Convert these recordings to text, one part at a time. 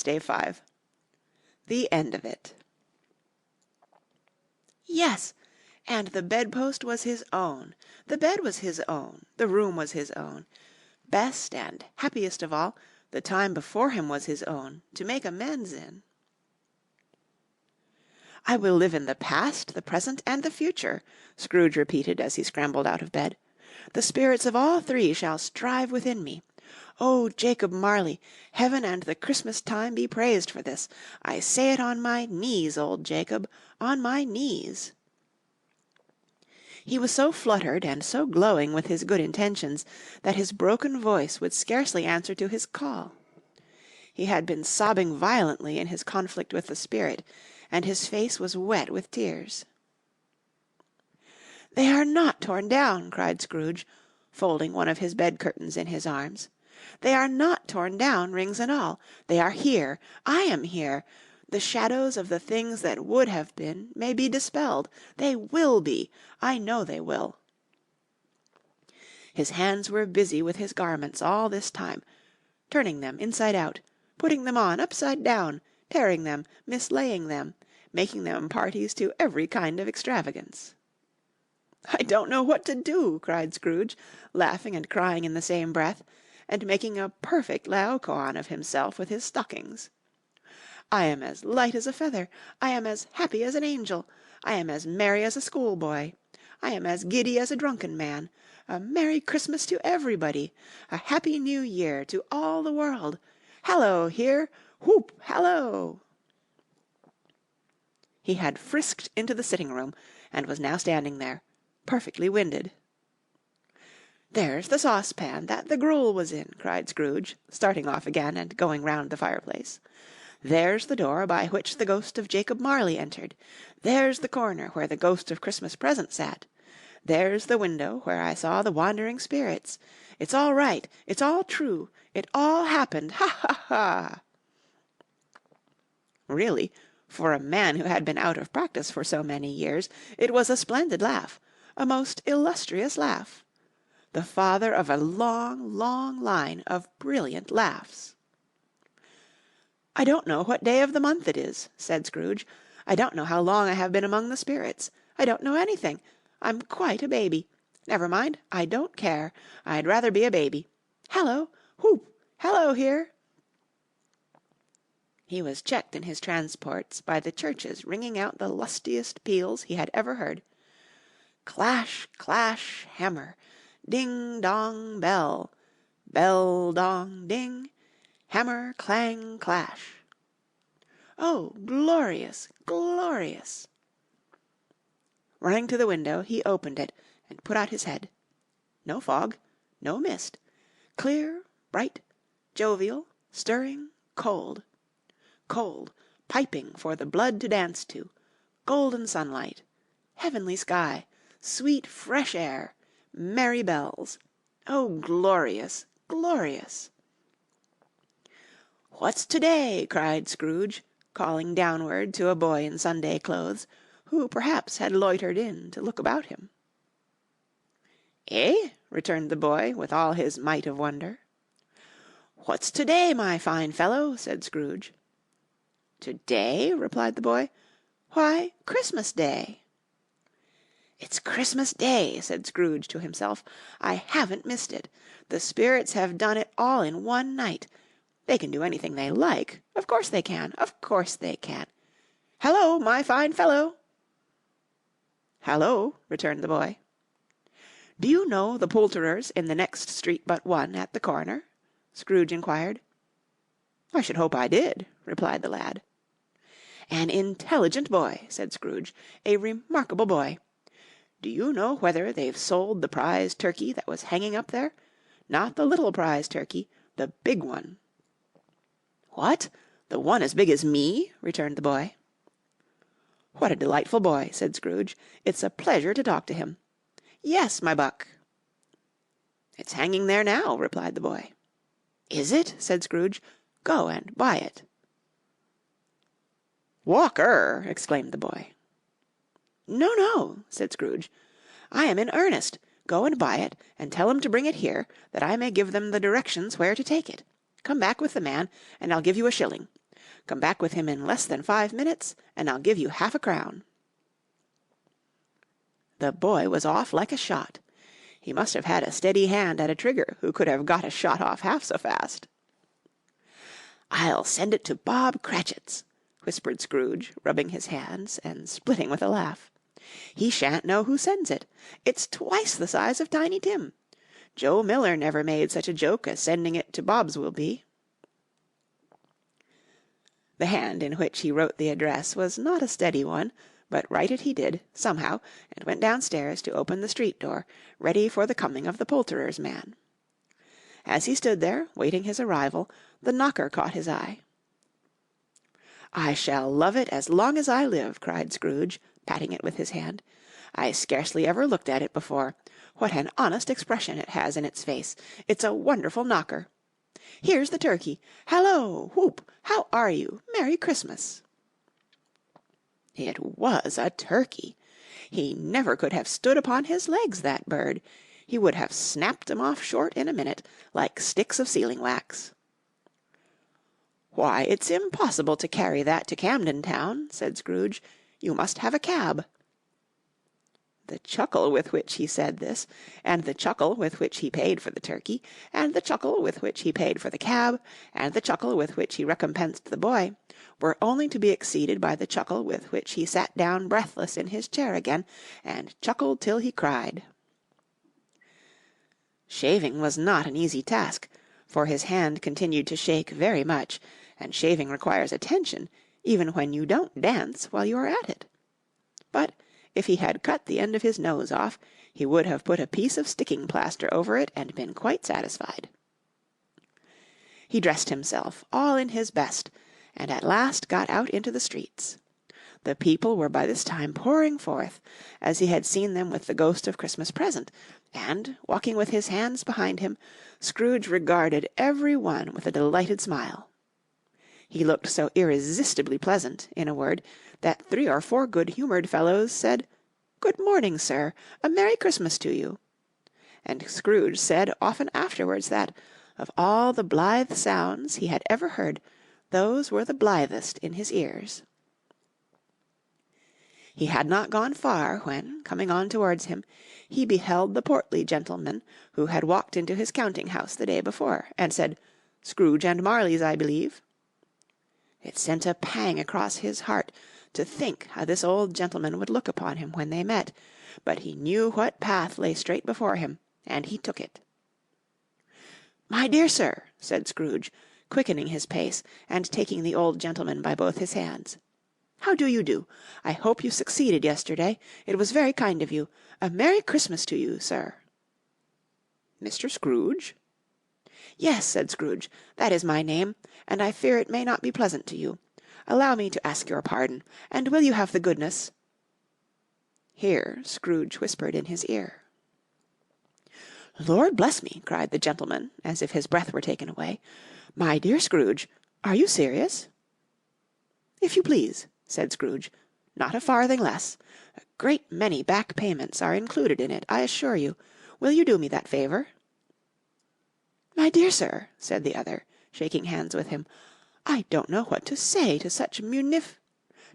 Stave 5. The end of it. Yes, and the bedpost was his own, the bed was his own, the room was his own. Best and happiest of all, the time before him was his own, to make amends in. "I will live in the past, the present, and the future," Scrooge repeated as he scrambled out of bed. "The spirits of all three shall strive within me. Oh, Jacob Marley, heaven and the Christmas time be praised for this. I say it on my knees, old Jacob, on my knees." He was so fluttered and so glowing with his good intentions that his broken voice would scarcely answer to his call. He had been sobbing violently in his conflict with the spirit, and his face was wet with tears. "They are not torn down," cried Scrooge, folding one of his bed curtains in his arms. "They are not torn down, rings and all. They are here. I am here. The shadows of the things that would have been may be dispelled. They will be. I know they will." His hands were busy with his garments all this time, turning them inside out, putting them on upside down, tearing them, mislaying them, making them parties to every kind of extravagance. "I don't know what to do," cried Scrooge, laughing and crying in the same breath, and making a perfect Laocoon of himself with his stockings. "I am as light as a feather. I am as happy as an angel. I am as merry as a schoolboy. I am as giddy as a drunken man. A Merry Christmas to everybody. A Happy New Year to all the world. Hallo here! Whoop! Hallo!" He had frisked into the sitting-room, and was now standing there, perfectly winded. "There's the saucepan that the gruel was in," cried Scrooge, starting off again and going round the fireplace. "There's the door by which the ghost of Jacob Marley entered. There's the corner where the ghost of Christmas Present sat. There's the window where I saw the wandering spirits. It's all right. It's all true. It all happened. Ha, ha, ha!" Really, for a man who had been out of practice for so many years, it was a splendid laugh, a most illustrious laugh. The father of a long, long line of brilliant laughs. "I don't know what day of the month it is," said Scrooge. "I don't know how long I have been among the spirits. I don't know anything. I'm quite a baby. Never mind, I don't care. I'd rather be a baby. Hallo! Whoop! Hallo here!" He was checked in his transports by the churches ringing out the lustiest peals he had ever heard. Clash, clash, hammer. Ding, dong, bell. Bell, dong, ding. Hammer, clang, clash. Oh, glorious, glorious! Running to the window, he opened it and put out his head. No fog, no mist. Clear, bright, jovial, stirring, cold. Cold, piping for the blood to dance to. Golden sunlight. Heavenly sky. Sweet fresh air. Merry bells. Oh, glorious, glorious! "What's to-day?" cried Scrooge, calling downward to a boy in Sunday clothes, who perhaps had loitered in to look about him. "Eh?" returned the boy, with all his might of wonder. "What's to-day, my fine fellow?" said Scrooge. "To-day?" replied the boy. "Why, Christmas Day." "It's Christmas Day," said Scrooge to himself. "I haven't missed it. The spirits have done it all in one night. They can do anything they like. Of course they can. Of course they can. Hallo, my fine fellow!" "Hallo," returned the boy. "Do you know the poulterers in the next street but one at the corner?" Scrooge inquired. "I should hope I did," replied the lad. "An intelligent boy," said Scrooge. "A remarkable boy. Do you know whether they've sold the prize turkey that was hanging up there? Not the little prize turkey, the big one." "What? The one as big as me?" returned the boy. "What a delightful boy," said Scrooge. "It's a pleasure to talk to him. Yes, my buck." "It's hanging there now," replied the boy. "Is it?" said Scrooge. "Go and buy it." "Walker!" exclaimed the boy. "No, no," said Scrooge. "I am in earnest. Go and buy it, and tell him to bring it here, that I may give them the directions where to take it. Come back with the man, and I'll give you a shilling. Come back with him in less than 5 minutes, and I'll give you half a crown." The boy was off like a shot. He must have had a steady hand at a trigger who could have got a shot off half so fast. "I'll send it to Bob Cratchit's," whispered Scrooge, rubbing his hands and splitting with a laugh. "He shan't know who sends it. It's twice the size of Tiny Tim. Joe Miller never made such a joke as sending it to Bob's will be." The hand in which he wrote the address was not a steady one, but write it he did, somehow, and went downstairs to open the street door, ready for the coming of the poulterer's man. As he stood there, waiting his arrival, the knocker caught his eye. "I shall love it as long as I live," cried Scrooge, patting it with his hand. "I scarcely ever looked at it before. What an honest expression it has in its face! It's a wonderful knocker. Here's the turkey. Hallo! Whoop! How are you? Merry Christmas!" It was a turkey. He never could have stood upon his legs, that bird. He would have snapped 'em off short in a minute, like sticks of sealing wax. "Why, it's impossible to carry that to Camden Town," said Scrooge. "You must have a cab." The chuckle with which he said this, and the chuckle with which he paid for the turkey, and the chuckle with which he paid for the cab, and the chuckle with which he recompensed the boy, were only to be exceeded by the chuckle with which he sat down breathless in his chair again, and chuckled till he cried. Shaving was not an easy task, for his hand continued to shake very much, and shaving requires attention, even when you don't dance while you are at it. But if he had cut the end of his nose off, he would have put a piece of sticking plaster over it and been quite satisfied. He dressed himself, all in his best, and at last got out into the streets. The people were by this time pouring forth, as he had seen them with the ghost of Christmas Present, and, walking with his hands behind him, Scrooge regarded every one with a delighted smile. He looked so irresistibly pleasant, in a word, that 3 or 4 good-humoured fellows said, "Good morning, sir. A Merry Christmas to you." And Scrooge said often afterwards that, of all the blithe sounds he had ever heard, those were the blithest in his ears. He had not gone far when, coming on towards him, he beheld the portly gentleman who had walked into his counting-house the day before, and said, "Scrooge and Marley's, I believe." It sent a pang across his heart to think how this old gentleman would look upon him when they met, but he knew what path lay straight before him, and he took it. "My dear sir," said Scrooge, quickening his pace, and taking the old gentleman by both his hands, "how do you do? I hope you succeeded yesterday. It was very kind of you. A Merry Christmas to you, sir." "Mr. Scrooge?" "Yes," said Scrooge, "that is my name, and I fear it may not be pleasant to you. Allow me to ask your pardon, and will you have the goodness—" Here Scrooge whispered in his ear. "Lord bless me!" cried the gentleman, as if his breath were taken away. "My dear Scrooge, are you serious?" "If you please," said Scrooge, "not a farthing less. A great many back payments are included in it, I assure you. Will you do me that favour?" "My dear sir," said the other, shaking hands with him, "I don't know what to say to such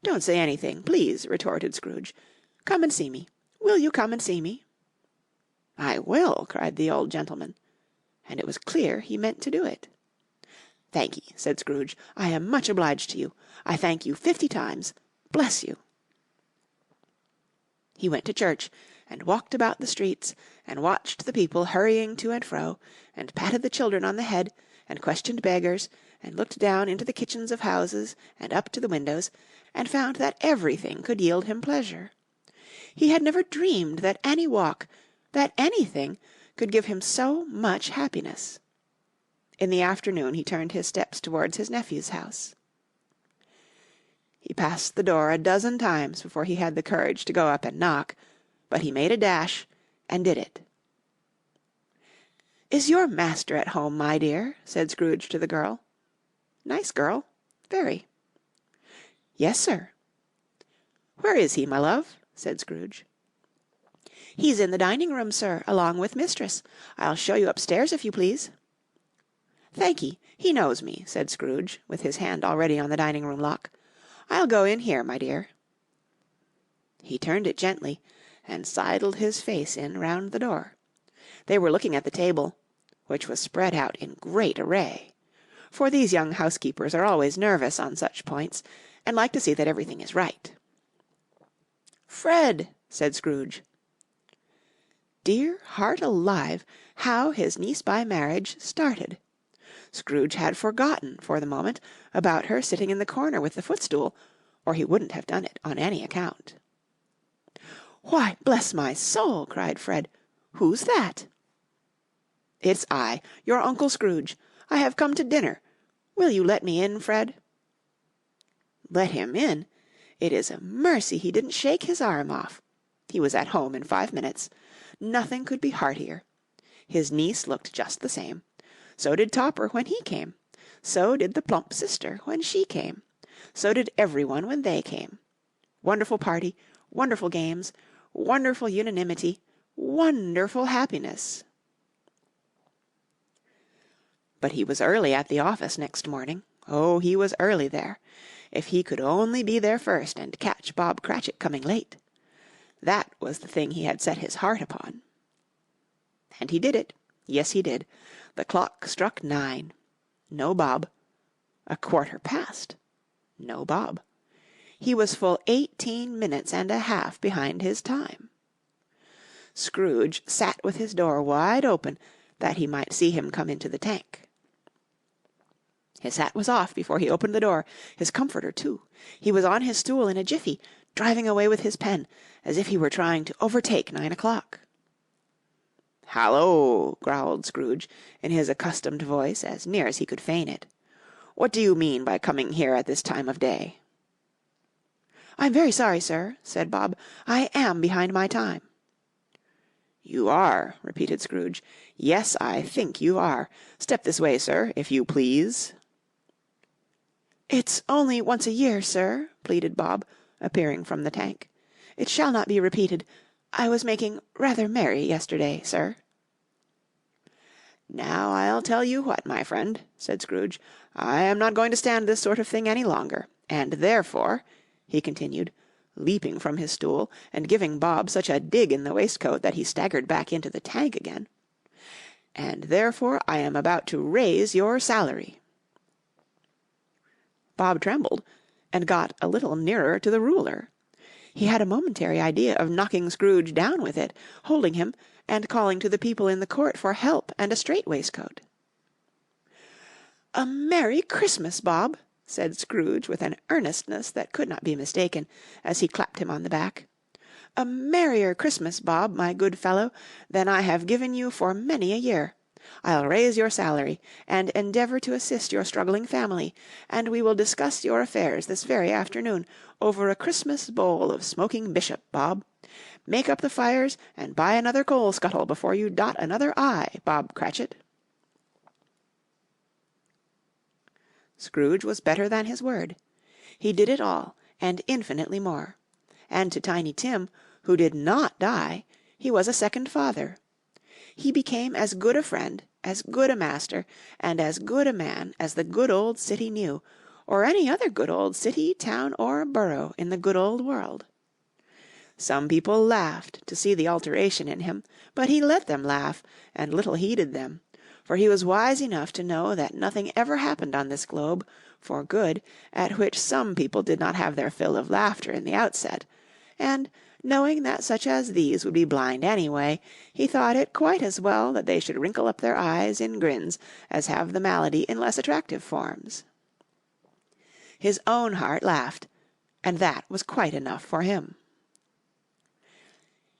"Don't say anything, please," retorted Scrooge. "Come and see me. Will you come and see me?" "I will," cried the old gentleman, and it was clear he meant to do it. "Thank'ee," said Scrooge. "I am much obliged to you. I thank you 50 times. Bless you." He went to church, and walked about the streets, and watched the people hurrying to and fro, and patted the children on the head, and questioned beggars, and looked down into the kitchens of houses, and up to the windows, and found that everything could yield him pleasure. He had never dreamed that any walk, that anything, could give him so much happiness. In the afternoon he turned his steps towards his nephew's house. He passed the door a dozen times before he had the courage to go up and knock, but he made a dash, and did it. "Is your master at home, my dear?" said Scrooge to the girl. "Nice girl. Very." "Yes, sir." "Where is he, my love?" said Scrooge. "He's in the dining-room, sir, along with mistress. I'll show you upstairs, if you please." "Thank'ee, he knows me," said Scrooge, with his hand already on the dining-room lock. "I'll go in here, my dear." He turned it gently, and sidled his face in round the door. They were looking at the table, which was spread out in great array, for these young housekeepers are always nervous on such points, and like to see that everything is right. "Fred!" said Scrooge. Dear heart alive, how his niece by marriage started! Scrooge had forgotten, for the moment, about her sitting in the corner with the footstool, or he wouldn't have done it on any account. "Why, bless my soul!" cried Fred. "Who's that?" "It's I, your Uncle Scrooge. I have come to dinner. Will you let me in, Fred?" Let him in? It is a mercy he didn't shake his arm off. He was at home in 5 minutes. Nothing could be heartier. His niece looked just the same. So did Topper when he came. So did the plump sister when she came. So did everyone when they came. Wonderful party, wonderful games, wonderful unanimity, wonderful happiness. But he was early at the office next morning. Oh, he was early there. If he could only be there first and catch Bob Cratchit coming late. That was the thing he had set his heart upon. And he did it. Yes, he did. The clock struck 9. No Bob. 1/4 past. No Bob. He was full 18 minutes and a half behind his time. Scrooge sat with his door wide open, that he might see him come into the tank. His hat was off before he opened the door, his comforter too. He was on his stool in a jiffy, driving away with his pen, as if he were trying to overtake 9 o'clock. "Hallo!" growled Scrooge, in his accustomed voice, as near as he could feign it. "What do you mean by coming here at this time of day?" "I'm very sorry, sir," said Bob. "I am behind my time." "You are," repeated Scrooge. "Yes, I think you are. Step this way, sir, if you please." "It's only once a year, sir," pleaded Bob, appearing from the tank. "It shall not be repeated. I was making rather merry yesterday, sir." "Now I'll tell you what, my friend," said Scrooge. "I am not going to stand this sort of thing any longer, and therefore," he continued, leaping from his stool, and giving Bob such a dig in the waistcoat that he staggered back into the tank again, "and therefore I am about to raise your salary." Bob trembled, and got a little nearer to the ruler. He had a momentary idea of knocking Scrooge down with it, holding him, and calling to the people in the court for help and a strait waistcoat. "A Merry Christmas, Bob!" said Scrooge with an earnestness that could not be mistaken, as he clapped him on the back. "A merrier Christmas, Bob, my good fellow, than I have given you for many a year. I'll raise your salary, and endeavour to assist your struggling family, and we will discuss your affairs this very afternoon, over a Christmas bowl of smoking bishop, Bob. Make up the fires, and buy another coal-scuttle before you dot another I, Bob Cratchit." Scrooge was better than his word. He did it all, and infinitely more. And to Tiny Tim, who did not die, he was a second father. He became as good a friend, as good a master, and as good a man as the good old city knew, or any other good old city, town, or borough in the good old world. Some people laughed to see the alteration in him, but he let them laugh, and little heeded them, for he was wise enough to know that nothing ever happened on this globe, for good, at which some people did not have their fill of laughter in the outset, and, knowing that such as these would be blind anyway, he thought it quite as well that they should wrinkle up their eyes in grins as have the malady in less attractive forms. His own heart laughed, and that was quite enough for him.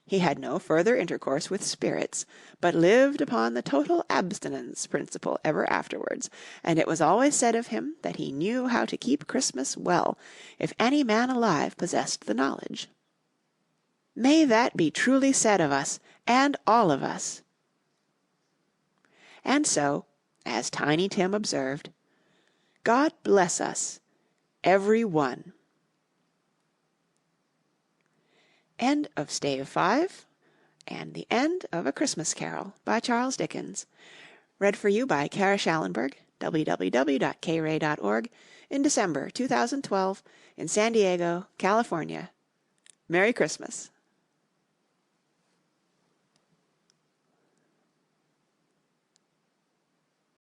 He had no further intercourse with spirits, but lived upon the total abstinence principle ever afterwards, and it was always said of him that he knew how to keep Christmas well, if any man alive possessed the knowledge. May that be truly said of us, and all of us. And so, as Tiny Tim observed, God bless us, every one. End of Stave 5, and the end of A Christmas Carol by Charles Dickens. Read for you by Kara Schallenberg, www.kray.org, in December 2012 in San Diego, California. Merry Christmas.